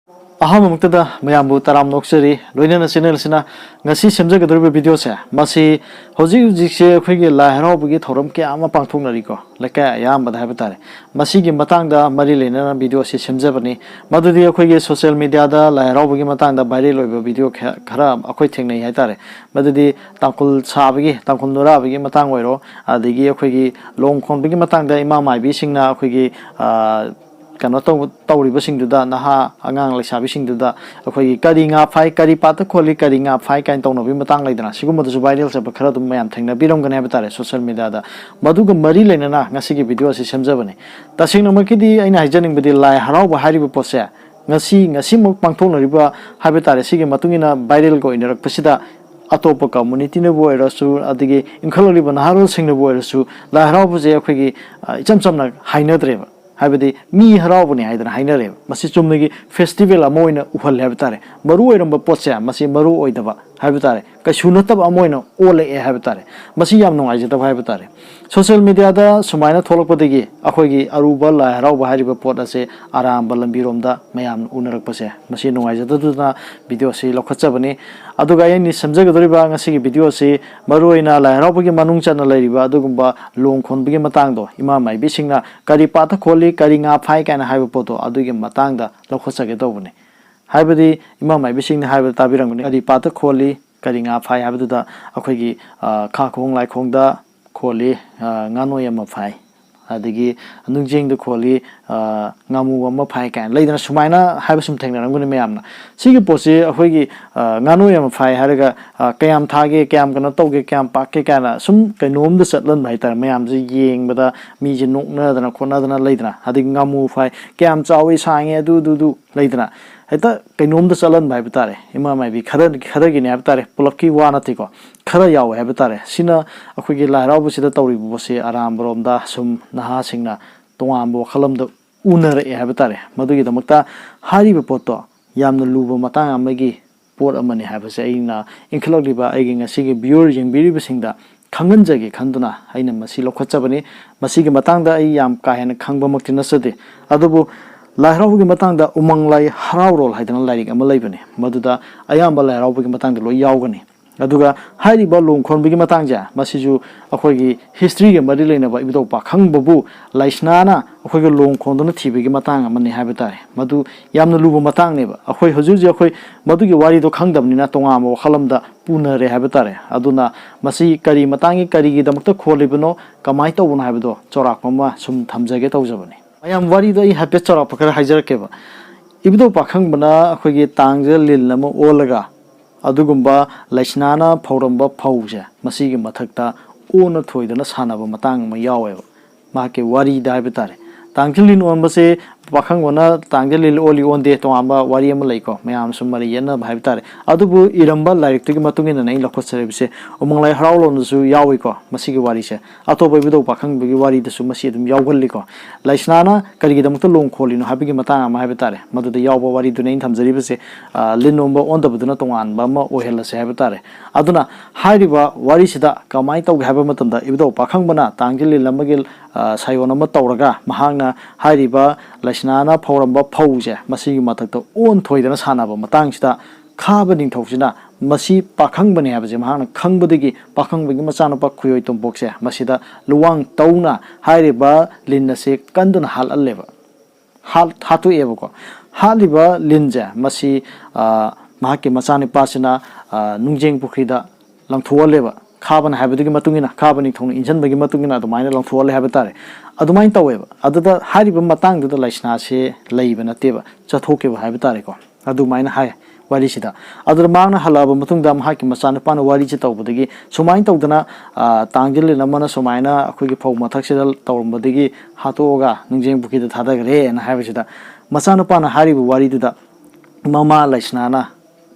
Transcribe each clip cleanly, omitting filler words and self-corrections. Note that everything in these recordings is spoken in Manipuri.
अहमक्तदा मयामबु तराम नोक्सरी लोइनना चैनल सिना ngasi semjagdorbe video se masi hoji hoji se khoige la haraubgi thoram ke ama pangthongnari ko laka ayam badha batare masi gi matang da mari lena video se semjabani madudi khoige social media da la haraubgi matang da viral loiba video khara akhoi thengnai haitare madudi tangkul sabgi tangkul norabgi matang oiro adigi khoige longkhonbgi matang da ima mai bi singna khoige kano tawriba singduda naha angang laisabi singduda akhoi kari nga phai kari pata kholi kari nga phai kain tawno bi matang laidana sigum du viral se khara dum mayam thengna birom gane batare social media da maduga mari lenana ngasi gi video se semjabani tasing namakidi aina hijaning bidi lai harau ba hariba pose ngasi muk pangthonariba habatare sigi matungina viral go inerak pasida atopa community ne boy rasu adige inkhali banaharo singna boy rasu la harau bu je akhoi gi icham chamna hainadreba हाबदे मी हरावने हाइदना हाइनरे मसी चुमनगी फेस्टिवल अमोइना उहल हाबतारे मरु ओइरम पोचे मसी मरु ओइदबा हाबतारे कछु नतब अमोइना ओले ए हाबतारे मसी याम नुंगाइजतब हाबतारे सोशल मीडिया दा सुमाइना थोलकपदगी अखोइगी अरुबा ला हरावबा हारिबा पोट असे आराम बलंबिरोमदा मयाम उनरकपसे मसी नुंगाइजतदुना वीडियो से लखचबनी अदुगा यानि समजगदरिबा ngasi video se maru oina la haraubagi manung chana lairiba adugumba longkhonbagi matangdo ima mai bisingna kari pata kholi kari nga phai kana haiba poto adugi matangda lokhosage tobune haibadi ima mai bisingna haiba tabiranguni kari pata kholi kari nga phai haibduda akhoigi kha khong lai khongda kholi ngano yama phai adigi nungjeng de kholi ngamu ama phai kan leidana sumaina haiba sum thengnaranguni mayamna sigi posi akhoigi ngano yama phai haraga kayam thage kayam kana toge kayam pakke kana sum kainom da satlan bhai tar mayam ji yeng bada mi ji nokna dana khona dana leidana adigi ngamu phai kayam chawi sange du leidana heta kainom da salan bhai batare ima mai bi khada gi ne batare pulapki wa na ti ko khara yaw ha batare sina akhoigi la raw bu sida tawri bu se aram brom da sum naha singna tongam bo khalam da unare ha batare madu gi damakta hari be poto yamna luba matang amagi pot amani ha base aina inkhlag liba aigi ngasi gi viewer jing biri bisingda khangan jagi khanduna aina masi lokhachabani masi gi matang da ai yam ka hena khangba makti nasade adubu lai haraugi matang da umang lai harau rol haidana lairik ama laibane maduda ayamba lai haraugi matang da loi yaugani aduga hairi ba longkhon bigi matang ja masiju akhoigi history ge mari leina ba ibdo pa khangbabu laisnana akhoigi longkhon dona thibigi matang amani haibetare madu yamna lubu matang ne ba akhoi hujuji akhoi madu gi wari do khangdamni na tonga mo khalamda punare haibetare aduna masi kari matangi kari gi damakta kholibno kamai tawuna haibedo chorak mama sum thamjage tawjabani ayam wari do I happy chorak pakar haijar keba ibdo pakhang bana akhoi tangje lil lama olaga adugumba laisnana phoramba phause masigi mathakta ona thoidana sanaba matang ma yawe ma ke wari dai betare tangjilin on base pakhang wana tangjilil oli on de to amba wari am laiko mayam sumari yena bhai betare adubu iramba laik tigi matungina nai lokhosare bise omanglai haraulon su yawi ko masigi wari se atoba bido pakhang bigi wari da su masi dum yawgalli ko laisnana karigi damukta long kholino habigi matang ma betare maduda yawba wari du nei thamjari bise linomba on da buduna tongan ba ma ohela se betare aduna hairiba wari sida kamai taw haba matamda ibdo pakhang bana tangjilil lamagil sayona ma tawraga mahangna hairiba laisnana phoramba phause masigi mathakta on thoidana sanaba matang sida khaba ning thosina masi pakhang bane habaje mahangna khangbadagi pakhang bagi machana pa khuyoi tom bokse masida luwang tauna hairiba linna se kanduna hal alleba hal thatu ebako haliba linja masi mahaki machani pasina nungjeng pukhida langthualeba khaban habadagi matungina khabani thong injan bagi matungina adumaina langthuale habatare adumain taweba aduda hariba matang duda laisna se leiba nateba chathokeba habatare ko adumaina hai wari sida adur mangna halaba matungda mahaki machana pana wari che tawbadagi sumain tawdana tangjil lamana sumaina akhogi phau mathak se tawrambadagi hatoga nungjeng bukida thadagre na habisida machana pana hariba wari duda mama laisnana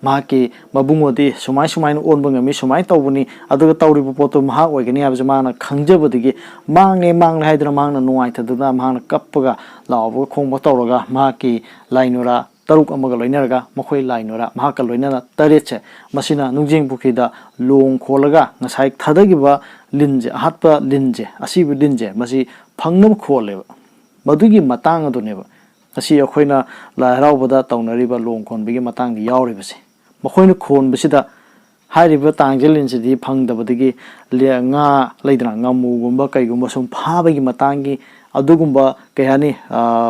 mahaki mabungodi sumai on bangami sumai tawbuni aduga tawribu poto maha oigani habje mana khangjabadigi mangne haidra mangna nuai thaduna mahana kappaga lawa khongba tawraga mahaki lainura taruk amaga loinaraga makhoi lainura mahaka loinana tareche masina nungjeng bukhida long kholaga ngasai thadagiba linje hatpa linje asibu linje masi phangnam kholeba madugi matang aduneba ꯑꯁꯤ ꯑꯩꯈꯣꯏꯅ ꯂꯥꯏ ꯍꯔꯥꯎꯕꯗ ꯇꯧꯅꯔꯤꯕ ꯂꯣꯡ ꯈꯣꯟꯕꯒꯤ ꯃꯇꯥꯡꯗ ꯌꯥꯎꯔꯤꯕꯁꯦ ꯃꯈꯣꯏꯅ ꯈꯣꯟꯕꯁꯤꯗ ꯍꯥꯏꯔꯤꯕ ꯇꯥꯡꯖꯦꯜꯁꯤꯗꯤ ꯐꯪꯗꯕꯗꯒꯤ ꯉꯥ ꯂꯩꯗꯅ ꯉꯥꯃꯨꯒꯨꯝꯕ ꯀꯩꯒꯨꯝꯕ ꯁꯨꯝ ꯐꯥꯕꯒꯤ ꯃꯇꯥꯡꯒꯤ ꯑꯗꯨꯒꯨꯝꯕ ꯀꯩ ꯍꯥꯏꯅꯤ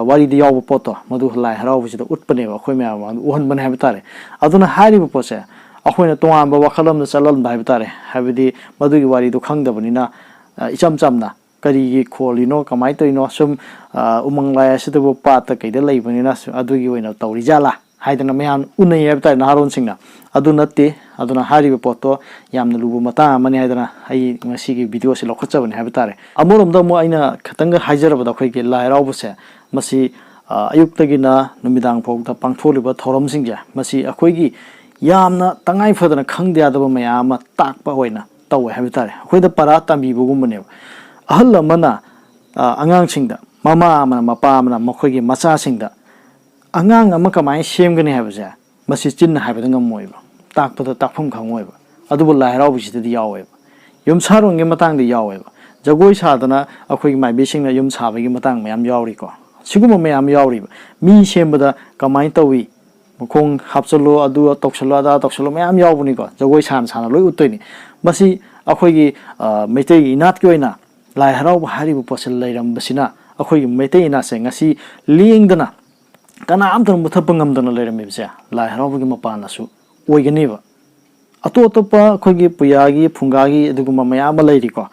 ꯋꯥꯔꯤꯗ ꯌꯥꯎꯕ ꯄꯣꯠꯇꯣ ꯃꯗꯨ ꯂꯥꯏ ꯍꯔꯥꯎꯕꯁꯤꯗ ꯎꯠꯄꯅꯦꯕ ꯑꯩꯈꯣꯏ ꯃꯌꯥꯝ ꯎꯍꯟꯕꯅꯦ ꯍꯥꯏꯕ ꯇꯥꯔꯦ ꯑꯗꯨꯅ ꯍꯥꯏꯔꯤꯕ ꯄꯣꯠꯁꯦ ꯑꯩꯈꯣꯏꯅ ꯇꯣꯉꯥꯟꯕ ꯋꯥꯈꯜ ꯑꯃꯗ ꯆꯠꯍꯟꯕ ꯍꯥꯏꯕ ꯇꯥꯔꯦ ꯍꯥꯏꯕꯗꯤ ꯃꯗꯨꯒꯤ ꯋꯥꯔꯤꯗꯣ ꯈꯪꯗꯕꯅꯤꯅ ꯏꯆꯝ ꯆꯝꯅ ꯀꯔꯤꯒꯤ ꯈꯣꯜꯂꯤꯅꯣ ꯀꯃꯥꯏꯅ ꯇꯧꯔꯤꯅꯣ ꯁꯨꯝ ꯎꯃꯪ ꯂꯥꯏ ꯑꯁꯤꯗꯕꯨ ꯄꯥꯠꯇ ꯀꯩꯗ ꯂꯩꯕꯅꯤꯅ ꯑꯗꯨꯒꯤ ꯑꯣꯏꯅ ꯇꯧꯔꯤꯖꯥꯠꯂꯥ ꯍꯥꯏꯗꯅ ꯃꯌꯥꯝ ꯎꯅꯩ ꯍꯥꯏꯕ ꯇꯥꯔꯦ ꯅꯍꯥꯔꯣꯟꯁꯤꯡꯅ ꯑꯗꯨ ꯅꯠꯇꯦ ꯑꯗꯨꯅ ꯍꯥꯏꯔꯤꯕ ꯄꯣꯠꯇꯣ ꯌꯥꯝꯅ ꯂꯨꯕ ꯃꯇꯥꯡ ꯑꯃꯅꯤ ꯍꯥꯏꯗꯅ ꯑꯩ ꯉꯁꯤꯒꯤ ꯚꯤꯗꯤꯑꯣꯁꯤ ꯂꯧꯈꯠꯆꯕꯅꯤ ꯍꯥꯏꯕ ꯇꯥꯔꯦ ꯑꯃꯔꯣꯝꯗ ꯑꯃꯨꯛ ꯑꯩꯅ ꯈꯤꯇꯪꯒ ꯍꯥꯏꯖꯔꯕꯗ ꯑꯩꯈꯣꯏꯒꯤ ꯂꯥꯏ ꯍꯔꯥꯎꯕꯁꯦ ꯃꯁꯤ ꯑꯌꯨꯛꯇꯒꯤꯅ ꯅꯨꯃꯤꯗꯥꯡ ꯐꯥꯎꯗ ꯄꯥꯡꯊꯣꯛꯂꯤꯕ ꯊꯧꯔꯝꯁꯤꯡꯁꯦ ꯃꯁꯤ ꯑꯩꯈꯣꯏꯒꯤ ꯌꯥꯝꯅ ꯇꯉꯥꯏ ꯐꯗꯅ ꯈꯪꯗ ꯌꯥꯗꯕ ꯃꯌꯥꯝ ꯑꯃ ꯇꯥꯛꯄ ꯑꯣꯏꯅ ꯇꯧꯋꯦ ꯍꯥꯏꯕ ꯇꯥꯔꯦ ꯑꯩꯈꯣꯏꯗ ꯄꯔꯥ ꯇꯝꯕꯤꯕꯒꯨꯝꯕꯅꯦꯕ ꯑꯍꯜ ꯑꯃꯅ ꯑꯉꯥꯡꯁꯤꯡꯗ ꯃꯃꯥ ꯑꯃꯅ ꯃꯄꯥ ꯑꯃꯅ ꯃꯈꯣꯏꯒꯤ ꯃꯆꯥꯁꯤꯡꯗ ꯑꯉꯥꯡ ꯑꯃ ꯀꯃꯥꯏꯅ ꯁꯦꯝꯒꯅꯤ ꯍꯥꯏꯕꯁꯦ ꯃꯁꯤ ꯆꯤꯟꯅ ꯍꯥꯏꯕꯗ ꯉꯝꯃꯣꯏꯕ ꯇꯥꯛꯄꯗ ꯇꯥꯛꯐꯝ ꯈꯪꯉꯣꯏꯕ ꯑꯗꯨꯕꯨ ꯂꯥꯏ ꯍꯔꯥꯎꯕꯁꯤꯗꯗꯤ ꯌꯥꯎꯋꯦꯕ ꯌꯨꯝꯁꯥꯔꯣꯟꯒꯤ ꯃꯇꯥꯡꯗ ꯌꯥꯎꯋꯦꯕ ꯖꯒꯣꯏ ꯁꯥꯗꯅ ꯑꯩꯈꯣꯏꯒꯤ ꯃꯥꯏꯕꯤꯁꯤꯡꯅ ꯌꯨꯝ ꯁꯥꯕꯒꯤ ꯃꯇꯥꯡ ꯃꯌꯥꯝ ꯌꯥꯎꯔꯤꯀꯣ ꯁꯤꯒꯨꯝꯕ ꯃꯌꯥꯝ ꯌꯥꯎꯔꯤꯕ ꯃꯤ ꯁꯦꯝꯕꯗ ꯀꯃꯥꯏꯅ ꯇꯧꯋꯤ ꯃꯈꯣꯡ ꯍꯥꯞꯆꯜꯂꯣ ꯑꯗꯨ ꯇꯧꯁꯜꯂꯣ ꯑꯗꯥ ꯇꯧꯁꯜꯂꯣ ꯃꯌꯥꯝ ꯌꯥꯎꯕꯅꯤꯀꯣ ꯖꯒꯣꯏ ꯁꯥꯅ ꯂꯣꯏ ꯎꯠꯇꯣꯏꯅꯤ ꯃꯁꯤ ꯑꯩꯈꯣꯏꯒꯤ ꯃꯩꯇꯩꯒꯤ ꯏꯅꯥꯠꯀꯤ ꯑꯣꯏꯅ ꯂꯥꯏ ꯍꯔꯥꯎꯕ ꯍꯥꯏꯔꯤꯕ ꯄꯣꯠꯁꯦ ꯂꯩꯔꯝꯕꯁꯤꯅ ꯑꯩꯈꯣꯏꯒꯤ ꯃꯩꯇꯩ ꯏꯅꯥꯠꯁꯦ ꯉꯁꯤ ꯂꯦꯡꯗꯅ ꯀꯅꯥꯝꯇꯅ ꯃꯨꯊꯠꯄ ꯉꯝꯗꯅ ꯂꯩꯔꯝꯃꯤꯕꯁꯦ ꯂꯥꯏ ꯍꯔꯥꯎꯕꯒꯤ ꯃꯄꯥꯟꯅꯁꯨ ꯑꯣꯏꯒꯅꯦꯕ ꯑꯇꯣꯞ ꯑꯇꯣꯞꯄ ꯑꯩꯈꯣꯏꯒꯤ ꯄꯨꯌꯥꯒꯤ ꯐꯨꯡꯒꯥꯒꯤ ꯑꯗꯨꯒꯨꯝꯕ ꯃꯌꯥꯝ ꯑꯃ ꯂꯩꯔꯤꯀꯣ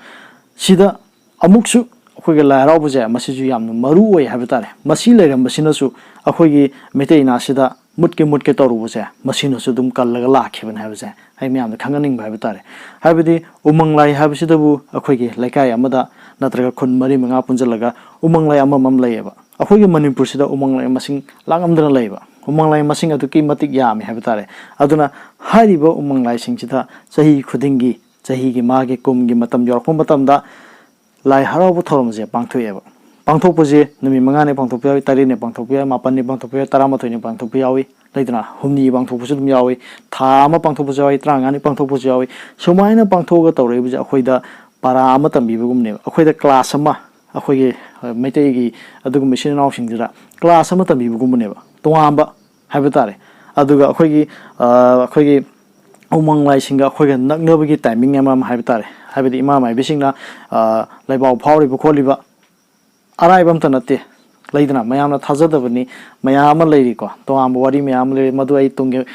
ꯁꯤꯗ ꯑꯃꯨꯛꯁꯨ ꯑꯩꯈꯣꯏꯒꯤ ꯂꯥꯏ ꯍꯔꯥꯎꯕꯁꯦ ꯃꯁꯤꯁꯨ ꯌꯥꯝꯅ ꯃꯔꯨ ꯑꯣꯏ ꯍꯥꯏꯕ ꯇꯥꯔꯦ ꯃꯁꯤ ꯂꯩꯔꯝꯕꯁꯤꯅꯁꯨ ꯑꯩꯈꯣꯏꯒꯤ ꯃꯩꯇꯩ ꯏꯅꯥꯠꯁꯤꯗ ꯃꯨꯠꯀꯦ ꯇꯧꯔꯨꯕꯁꯦ ꯃꯁꯤꯅꯁꯨ ꯑꯗꯨꯝ ꯀꯜꯂꯒ ꯂꯥꯛꯈꯤꯕꯅꯦ ꯍꯥꯏꯕꯁꯦ ꯑꯩ ꯃꯌꯥꯝꯗ ꯈꯪꯍꯟꯅꯤꯡꯕ ꯍꯥꯏꯕ ꯇꯥꯔꯦ ꯍꯥꯏꯕꯗꯤ ꯎꯃꯪ ꯂꯥꯏ ꯍꯥꯏꯕꯁꯤꯗꯕꯨ ꯑꯩꯈꯣꯏꯒꯤ ꯂꯩꯀꯥꯏ ꯑꯃꯗ ꯅꯠꯇ꯭ꯔꯒ ꯈꯨꯟ ꯃꯔꯤ ꯃꯉꯥ ꯄꯨꯟꯁꯤꯜꯂꯒ ꯎꯃꯪ ꯂꯥꯏ ꯑꯃꯃꯝ ꯂꯩꯌꯦꯕ ꯑꯩꯈꯣꯏꯒꯤ ꯃꯅꯤꯄꯨꯔꯁꯤꯗ ꯎꯃꯪ ꯂꯥꯏ ꯃꯁꯤꯡ ꯂꯥꯡꯉꯝꯗꯅ ꯂꯩꯕ ꯎꯃꯪ ꯂꯥꯏ ꯃꯁꯤꯡ ꯑꯗꯨꯛꯀꯤ ꯃꯇꯤꯛ ꯌꯥꯝꯃꯤ ꯍꯥꯏꯕ ꯇꯥꯔꯦ ꯑꯗꯨꯅ ꯍꯥꯏꯔꯤꯕ ꯎꯃꯪ ꯂꯥꯏꯁꯤꯡꯁꯤꯗ ꯆꯍꯤ ꯈꯨꯗꯤꯡꯒꯤ ꯆꯍꯤꯒꯤ ꯃꯥꯒꯤ ꯀꯨꯝꯒꯤ ꯃꯇꯝ ꯌꯧꯔꯛꯄ ꯃꯇꯝꯗ ꯂꯥꯏ ꯍꯔꯥꯎꯕ ꯊꯧꯔꯝꯁꯦ ꯄꯥꯡꯊꯣꯛꯑꯦꯕ ꯄꯥꯡꯊꯣꯛꯄꯁꯦ ꯅꯨꯃꯤꯠ 5ꯅꯤ ꯄꯥꯡꯊꯣꯛꯄ ꯌꯥꯎꯏ 5ꯅꯤ ꯄꯥꯡꯊꯣꯛꯄ ꯌꯥꯎꯏ 5ꯅꯤ ꯄꯥꯡꯊꯣꯛꯄ ꯌꯥꯎꯏ 11ꯅꯤ ꯄꯥꯡꯊꯣꯛꯄ ꯌꯥꯎꯏ ꯂꯩꯗꯅ 9ꯅꯤ ꯄꯥꯡꯊꯣꯛꯄꯁꯨ ꯑꯗꯨꯝ ꯌꯥꯎꯏ ꯊꯥ ꯑꯃ ꯄꯥꯡꯊꯣꯛꯄꯁꯨ ꯌꯥꯎꯏ 35ꯅꯤ ꯄꯥꯡꯊꯣꯛꯄꯁꯨ ꯌꯥꯎꯏ ꯁꯨꯃꯥꯏꯅ ꯄꯥꯡꯊꯣꯛꯑꯒ ꯇꯧꯔꯛꯏꯕꯁꯦ ꯑꯩꯈꯣꯏꯗ ꯄꯔꯥ ꯑꯃ ꯇꯝꯕꯤꯕꯒꯨꯝꯅꯦꯕ ꯑꯩꯈꯣꯏꯗ ꯀ꯭ꯂꯥꯁ ꯑꯃ ꯑꯩꯈꯣꯏꯒꯤ ꯃꯩꯇꯩꯒꯤ ꯑꯗꯨꯒꯨꯝꯕ ꯏꯆꯤꯟ ꯏꯅꯥꯎꯁꯤꯡꯁꯤꯗ ꯀ꯭ꯂꯥꯁ ꯑꯃ ꯇꯝꯕꯤꯕꯒꯨꯝꯕꯅꯦꯕ ꯇꯣꯉꯥꯟꯕ ꯍꯥꯏꯕ ꯇꯥꯔꯦ ꯑꯗꯨꯒ ꯑꯩꯈꯣꯏꯒꯤ ꯎꯃꯪ ꯂꯥꯏꯁꯤꯡꯒ ꯑꯩꯈꯣꯏꯒ ꯅꯛꯅꯕꯒꯤ ꯇꯥꯏꯃꯤꯡ ꯑꯃ ꯍꯥꯏꯕ ꯇꯥꯔꯦ ꯍꯥꯏꯕꯗꯤ ꯏꯃꯥ ꯃꯥꯏꯕꯤꯁꯤꯡꯅ ꯂꯩꯕꯥꯎ ꯐꯥꯎꯔꯤꯕ ꯈꯣꯠꯂꯤꯕ ꯑꯔꯥꯏꯕ ꯑꯝꯇ ꯅꯠꯇꯦ ꯂꯩꯗꯅ ꯃꯌꯥꯝꯅ ꯊꯥꯖꯗꯕꯅꯤ ꯃꯌꯥꯝ ꯑꯃ ꯂꯩꯔꯤꯀꯣ ꯇꯣꯉꯥꯟꯕ ꯋꯥꯔꯤ ꯃꯌꯥꯝ ꯑꯃ ꯂꯩꯔꯤ ꯃꯗꯨ ꯑꯩ ꯇꯨꯡꯒꯤ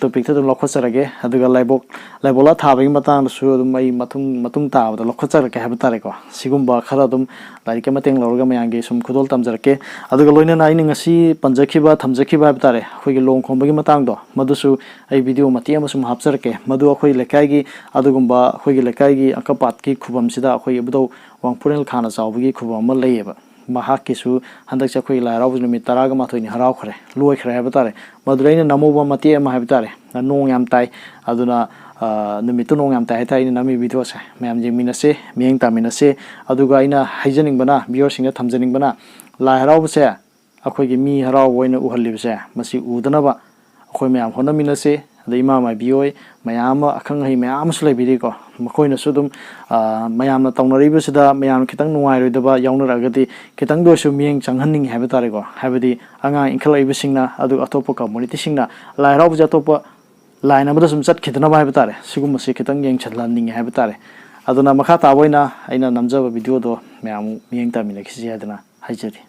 ꯇꯣꯄꯤꯛꯇ ꯑꯗꯨꯝ ꯂꯧꯈꯠꯆꯔꯒꯦ ꯑꯗꯨꯒ ꯂꯩꯕꯣꯜꯂꯥ ꯊꯥꯕꯒꯤ ꯃꯇꯥꯡꯗꯁꯨ ꯑꯗꯨꯝ ꯑꯩ ꯃꯇꯨꯡ ꯇꯥꯕꯗ ꯂꯧꯈꯠꯆꯔꯛꯀꯦ ꯍꯥꯏꯕ ꯇꯥꯔꯦꯀꯣ ꯁꯤꯒꯨꯝꯕ ꯈꯔ ꯑꯗꯨꯝ ꯂꯥꯏꯔꯤꯛꯀꯤ ꯃꯇꯦꯡ ꯂꯧꯔꯒ ꯃꯌꯥꯝꯒꯤ ꯁꯨꯝ ꯈꯨꯗꯣꯜ ꯇꯝꯖꯔꯛꯀꯦ ꯑꯗꯨꯒ ꯂꯣꯏꯅꯅ ꯑꯩꯅ ꯉꯁꯤ ꯊꯝꯖꯈꯤꯕ ꯍꯥꯏꯕ ꯇꯥꯔꯦ ꯑꯩꯈꯣꯏꯒꯤ ꯂꯣꯡ ꯈꯣꯡꯕꯒꯤ ꯃꯇꯥꯡꯗꯣ ꯃꯗꯨꯁꯨ ꯑꯩ ꯚꯤꯗꯤꯑꯣ ꯃꯇꯦꯛ ꯑꯃ ꯁꯨꯝ ꯍꯥꯞꯆꯔꯛꯀꯦ ꯃꯗꯨ ꯑꯩꯈꯣꯏ ꯂꯩꯀꯥꯏꯒꯤ ꯑꯗꯨꯒꯨꯝꯕ ꯑꯩꯈꯣꯏꯒꯤ ꯂꯩꯀꯥꯏꯒꯤ ꯑꯀꯄꯥꯠꯀꯤ ꯈꯨꯕꯝꯁꯤꯗ ꯑꯩꯈꯣꯏ ꯏꯕꯨꯙꯧ ꯋꯥꯡꯐꯨꯔꯦꯜ ꯈꯥꯅ ꯆꯥꯎꯕꯒꯤ ꯈꯨꯕꯝ ꯑꯃ ꯂꯩꯌꯦꯕ ꯃꯍꯥꯛꯀꯤꯁꯨ ꯍꯟꯗꯛꯁꯦ ꯑꯩꯈꯣꯏꯒꯤ ꯂꯥꯏ ꯍꯔꯥꯎꯕꯁꯦ ꯅꯨꯃꯤꯠ 11ꯅꯤ ꯍꯔꯥꯎꯈ꯭ꯔꯦ ꯂꯣꯏꯈ꯭ꯔꯦ ꯍꯥꯏꯕ ꯇꯥꯔꯦ ꯃꯗꯨꯗ ꯑꯩꯅ ꯅꯝꯍꯧꯕ ꯃꯇꯦꯛ ꯑꯃ ꯍꯥꯏꯕ ꯇꯥꯔꯦ ꯅꯣꯡ ꯌꯥꯝ ꯇꯥꯏ ꯑꯗꯨꯅ ꯅꯨꯃꯤꯠꯇꯨ ꯅꯣꯡ ꯌꯥꯝ ꯇꯥꯏ ꯍꯥꯏꯇꯥꯔꯦ ꯑꯩꯅ ꯅꯝꯃꯤ ꯚꯤꯗꯤꯑꯣꯁꯦ ꯃꯌꯥꯝ ꯌꯦꯡꯃꯤꯟꯅꯁꯦ ꯃꯤꯠꯌꯦꯡ ꯇꯥꯃꯤꯟꯅꯁꯦ ꯑꯗꯨꯒ ꯑꯩꯅ ꯍꯥꯏꯖꯅꯤꯡꯕꯅ ꯚꯤꯌꯨꯋꯔꯁꯤꯡꯗ ꯊꯝꯖꯅꯤꯡꯕꯅ ꯂꯥꯏ ꯍꯔꯥꯎꯕꯁꯦ ꯑꯩꯈꯣꯏꯒꯤ ꯃꯤ ꯍꯔꯥꯎꯕ ꯑꯣꯏꯅ ꯎꯍꯜꯂꯤꯕꯁꯦ ꯃꯁꯤ ꯎꯗꯅꯕ ꯑꯩꯈꯣꯏ ꯃꯌꯥꯝ ꯍꯣꯠꯅꯃꯤꯟꯅꯁꯦ ꯑꯗꯩ ꯏꯃꯥ ꯃꯥꯏꯕꯤ ꯍꯣꯏ ꯃꯌꯥꯝ ꯑꯃ ꯑꯈꯪ ꯑꯍꯩ ꯃꯌꯥꯝ ꯑꯃꯁꯨ ꯂꯩꯕꯤꯔꯤꯀꯣ ꯃꯈꯣꯏꯅꯁꯨ ꯑꯗꯨꯝ ꯃꯌꯥꯝꯅ ꯇꯧꯅꯔꯤꯕꯁꯤꯗ ꯃꯌꯥꯝꯅ ꯈꯤꯇꯪ ꯅꯨꯡꯉꯥꯏꯔꯣꯏꯗꯕ ꯌꯥꯎꯅꯔꯛꯑꯒꯗꯤ ꯈꯤꯇꯪꯗ ꯑꯣꯏꯔꯁꯨ ꯃꯤꯠꯌꯦꯡ ꯆꯪꯍꯟꯅꯤꯡꯉꯤ ꯍꯥꯏꯕ ꯇꯥꯔꯦꯀꯣ ꯍꯥꯏꯕꯗꯤ ꯑꯉꯥꯡ ꯏꯟꯈꯠꯂꯛꯏꯕꯁꯤꯡꯅ ꯑꯗꯨꯒ ꯑꯇꯣꯞꯄ ꯀꯝꯃꯨꯅꯤꯇꯤꯁꯤꯡꯅ ꯂꯥꯏ ꯍꯔꯥꯎꯕꯁꯦ ꯑꯇꯣꯞꯄ ꯂꯥꯏꯟ ꯑꯃꯗ ꯁꯨꯝ ꯆꯠꯈꯤꯗꯅꯕ ꯍꯥꯏꯕ ꯇꯥꯔꯦ ꯁꯤꯒꯨꯝꯕꯁꯤ ꯈꯤꯇꯪ ꯌꯦꯡꯁꯤꯜꯍꯟꯅꯤꯡꯉꯤ ꯍꯥꯏꯕ ꯇꯥꯔꯦ ꯑꯗꯨꯅ ꯃꯈꯥ ꯇꯥꯕ ꯑꯣꯏꯅ ꯑꯩꯅ ꯅꯝꯖꯕ ꯚꯤꯗꯤꯑꯣꯗꯣ ꯃꯌꯥꯝ ꯃꯤꯠꯌꯦꯡ ꯇꯥꯃꯤꯟꯅꯈꯤꯁꯤ ꯍꯥꯏꯗꯅ ꯍꯥꯏꯖꯔꯤ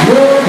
Gracias.